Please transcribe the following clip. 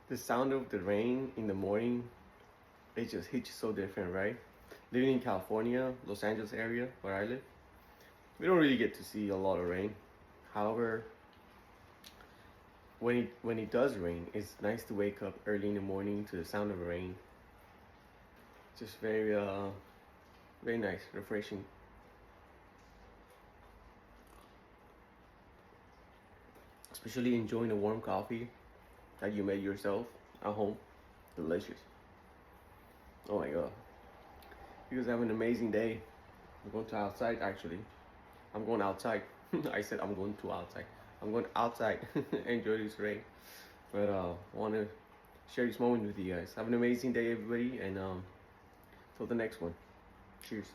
The sound of the rain in the morning, it just hits you so different, right? Living in California, Los Angeles area where I live, we don't really get to see a lot of rain. However, when it does rain, it's nice to wake up early in the morning to the sound of rain. Just very nice, refreshing. Especially enjoying a warm coffee that you made yourself at home. Delicious. Oh my god. You guys have an amazing day. I'm going to outside actually. I'm going outside. I said I'm going to outside. I'm going outside. Enjoy this rain. But want to share this moment with you guys. Have an amazing day, everybody, and till the next one. Cheers.